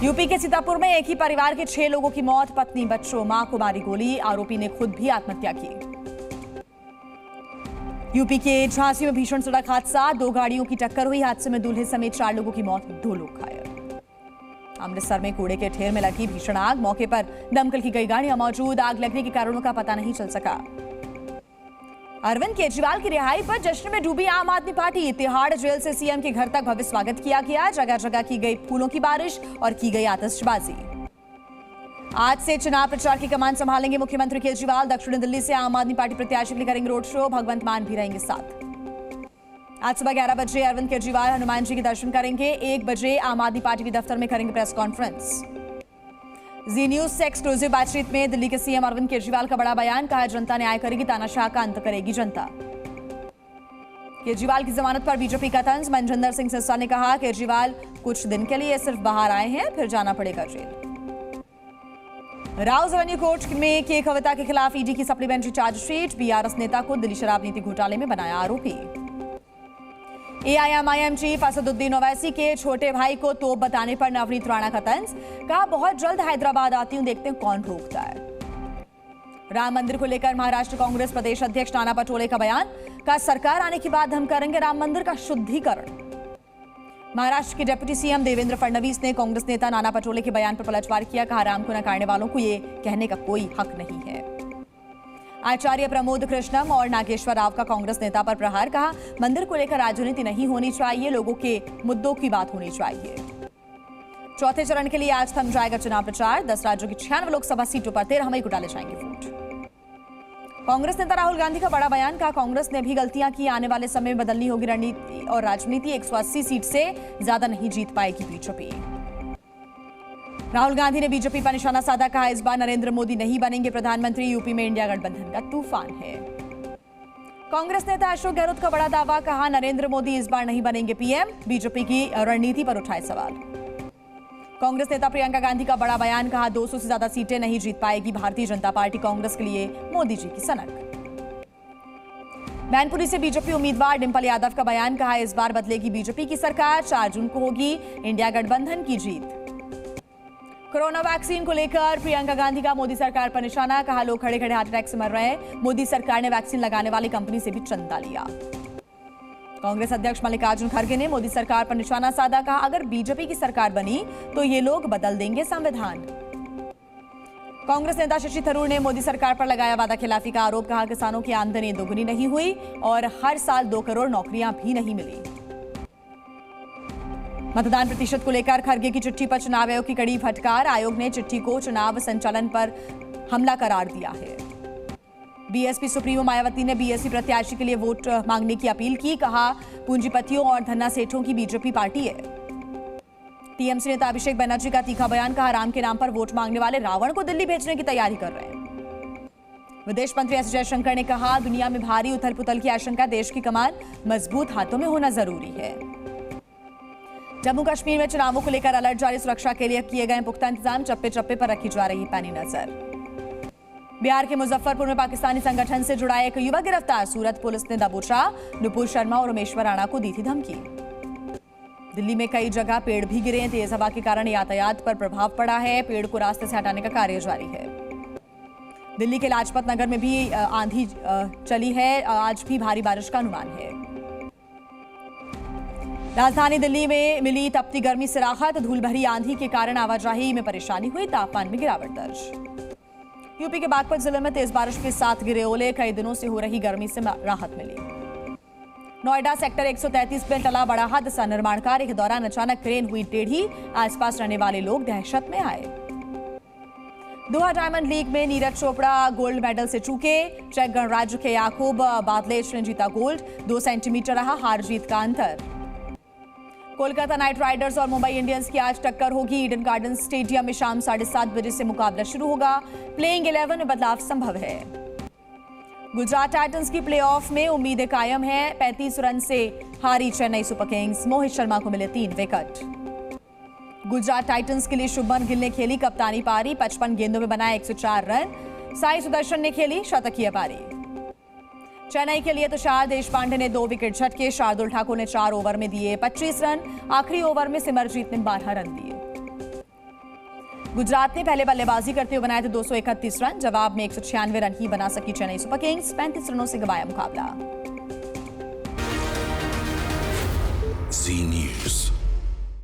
UP के सीतापुर में एक ही परिवार के 6 लोगों की मौत, पत्नी, बच्चों, मां को मारी गोली, आरोपी ने खुद भी आत्महत्या की। यूपी के झांसी में भीषण सड़क हादसा, 2 गाड़ियों की टक्कर हुई, हादसे में दूल्हे समेत 4 लोगों की मौत, 2 लोग घायल। अमृतसर में कूड़े के ढेर में लगी भीषण आग, मौके पर दमकल की कई गाड़ियां मौजूद, आग लगने के कारणों का पता नहीं चल सका। अरविंद केजरीवाल की रिहाई पर जश्न में डूबी आम आदमी पार्टी, तिहाड़ जेल से सीएम के घर तक भव्य स्वागत किया गया, जगह जगह की गई फूलों की बारिश और की गई आतिशबाजी। आज से चुनाव प्रचार की कमान संभालेंगे मुख्यमंत्री केजरीवाल, दक्षिण दिल्ली से आम आदमी पार्टी प्रत्याशी के लिए करेंगे रोड शो, भगवंत मान भी रहेंगे साथ। आज सुबह 11 बजे अरविंद केजरीवाल हनुमान जी के दर्शन करेंगे, 1 बजे आम आदमी पार्टी के दफ्तर में करेंगे प्रेस कॉन्फ्रेंस। जी न्यूज से एक्सक्लूसिव बातचीत में दिल्ली के सीएम अरविंद केजरीवाल का बड़ा बयान, कहा जनता न्याय करेगी, तानाशाह का अंत करेगी जनता। केजरीवाल की जमानत पर बीजेपी का तंज, मनजिंदर सिंह सिरसा ने कहा केजरीवाल कुछ दिन के लिए सिर्फ बाहर आए हैं, फिर जाना पड़ेगा जेल। राउज एवेन्यू कोर्ट में के कविता के खिलाफ ईडी की सप्लीमेंट्री चार्जशीट, बीआरएस नेता को दिल्ली शराब नीति घोटाले में बनाया आरोपी। एआईएमआईएम चीफ असदुद्दीन ओवैसी के छोटे भाई को तोप बताने पर नवनीत राणा का तंज, कहा बहुत जल्द हैदराबाद आती हूं, देखते हैं कौन रोकता है। राम मंदिर को लेकर महाराष्ट्र कांग्रेस प्रदेश अध्यक्ष नाना पटोले का बयान, कहा सरकार आने के बाद हम करेंगे राम मंदिर का शुद्धिकरण। महाराष्ट्र के डिप्टी सीएम देवेंद्र फडणवीस ने कांग्रेस नेता नाना पटोले के बयान पर पलटवार किया, कहा राम को नकारने वालों को ये कहने का कोई हक नहीं है। आचार्य प्रमोद कृष्णम और नागेश्वर राव का कांग्रेस नेता पर प्रहार, कहा मंदिर को लेकर राजनीति नहीं होनी चाहिए, लोगों के मुद्दों की बात होनी चाहिए। चौथे चरण के लिए आज थम जाएगा चुनाव प्रचार, 10 राज्यों की 96 लोकसभा सीटों पर 13 मई को डाले जाएंगे वोट। कांग्रेस नेता राहुल गांधी का बड़ा बयान, कहा कांग्रेस ने भी गलतियां की, आने वाले समय में बदलनी होगी रणनीति और राजनीति, 180 सीट से ज्यादा नहीं जीत पाएगी बीजेपी। राहुल गांधी ने बीजेपी पर निशाना साधा, कहा इस बार नरेंद्र मोदी नहीं बनेंगे प्रधानमंत्री, यूपी में इंडिया गठबंधन का तूफान है। कांग्रेस नेता अशोक गहलोत का बड़ा दावा, कहा नरेंद्र मोदी इस बार नहीं बनेंगे पीएम, बीजेपी की रणनीति पर उठाए सवाल। कांग्रेस नेता प्रियंका गांधी का बड़ा बयान, कहा 200 से ज्यादा सीटें नहीं जीत पाएगी भारतीय जनता पार्टी, कांग्रेस के लिए मोदी जी की सनक। मैनपुरी से बीजेपी उम्मीदवार डिंपल यादव का बयान, कहा इस बार बदलेगी बीजेपी की सरकार, 4 जून को होगी इंडिया गठबंधन की जीत। कोरोना वैक्सीन को लेकर प्रियंका गांधी का मोदी सरकार पर निशाना, कहा लोग खड़े खड़े हार्ट अटैक से मर रहे हैं, मोदी सरकार ने वैक्सीन लगाने वाली कंपनी से भी चंदा लिया। कांग्रेस अध्यक्ष मल्लिकार्जुन खड़गे ने मोदी सरकार पर निशाना साधा, कहा अगर बीजेपी की सरकार बनी तो ये लोग बदल देंगे संविधान। कांग्रेस नेता शशि थरूर ने मोदी सरकार पर लगाया वादा खिलाफी का आरोप, कहा किसानों की आमदनी दोगुनी नहीं हुई और हर साल 2 करोड़ नौकरियां भी नहीं मिली। मतदान प्रतिशत को लेकर खड़गे की चिट्ठी पर चुनाव आयोग की कड़ी फटकार, आयोग ने चिट्ठी को चुनाव संचालन पर हमला करार दिया है। बीएसपी सुप्रीमो मायावती ने बीएसपी प्रत्याशी के लिए वोट मांगने की अपील की, कहा पूंजीपतियों और धन्ना सेठों की बीजेपी पार्टी है। टीएमसी नेता अभिषेक बनर्जी का तीखा बयान, कहा राम के नाम पर वोट मांगने वाले रावण को दिल्ली भेजने की तैयारी कर रहे हैं। विदेश मंत्री एस जयशंकर ने कहा दुनिया में भारी उथल पुथल की आशंका, देश की कमान मजबूत हाथों में होना जरूरी है। जम्मू कश्मीर में चुनावों को लेकर अलर्ट जारी, सुरक्षा के लिए किए गए पुख्ता इंतजाम, चप्पे चप्पे पर रखी जा रही पैनी नजर। बिहार के मुजफ्फरपुर में पाकिस्तानी संगठन से जुड़ा एक युवक गिरफ्तार, सूरत पुलिस ने दबोचा, नुपुर शर्मा और उमेश्वर राणा को दी थी धमकी। दिल्ली में कई जगह पेड़ भी गिरे, तेज हवा के कारण यातायात पर प्रभाव पड़ा है, पेड़ को रास्ते से हटाने का कार्य जारी है। दिल्ली के लाजपत नगर में भी आंधी चली है, आज भी भारी बारिश का अनुमान है। राजधानी दिल्ली में मिली तपती गर्मी से राहत, धूल भरी आंधी के कारण आवाजाही में परेशानी हुई, तापमान में गिरावट दर्ज। यूपी के बागपत जिले में तेज बारिश के साथ गिरे ओले, कई दिनों से हो रही गर्मी से राहत मिली। नोएडा सेक्टर 133 में टला बड़ा हादसा, निर्माण कार्य के दौरान अचानक क्रेन हुई टेढ़ी, आसपास रहने वाले लोग दहशत में आए। दोहा डायमंड लीग में नीरज चोपड़ा गोल्ड मेडल से चूके, चेक गणराज्य के याकूब बादलेच ने जीता गोल्ड, 2 सेंटीमीटर रहा हार जीत का अंतर। कोलकाता नाइट राइडर्स और मुंबई इंडियंस की आज टक्कर होगी, ईडन गार्डन स्टेडियम में शाम 7:30 बजे से मुकाबला शुरू होगा, प्लेइंग 11 में बदलाव संभव है। गुजरात टाइटंस की प्लेऑफ में उम्मीदें कायम है, 35 रन से हारी चेन्नई सुपर किंग्स, मोहित शर्मा को मिले 3 विकेट। गुजरात टाइटंस के लिए शुभमन गिल ने खेली कप्तानी पारी, 55 गेंदों में बनाए 104 रन, साई सुदर्शन ने खेली शतकीय पारी। चेन्नई के लिए तुषार देशपांडे ने 2 विकेट झटके, शार्दुल ठाकुर ने 4 ओवर में दिए 25 रन, आखिरी ओवर में सिमरजीत ने 12 रन दिए। गुजरात ने पहले बल्लेबाजी करते हुए बनाए थे 231 रन। जवाब में 196 रन ही बना सकी चेन्नई सुपर किंग्स। 35 रनों से गंवाया मुकाबला। Zee News.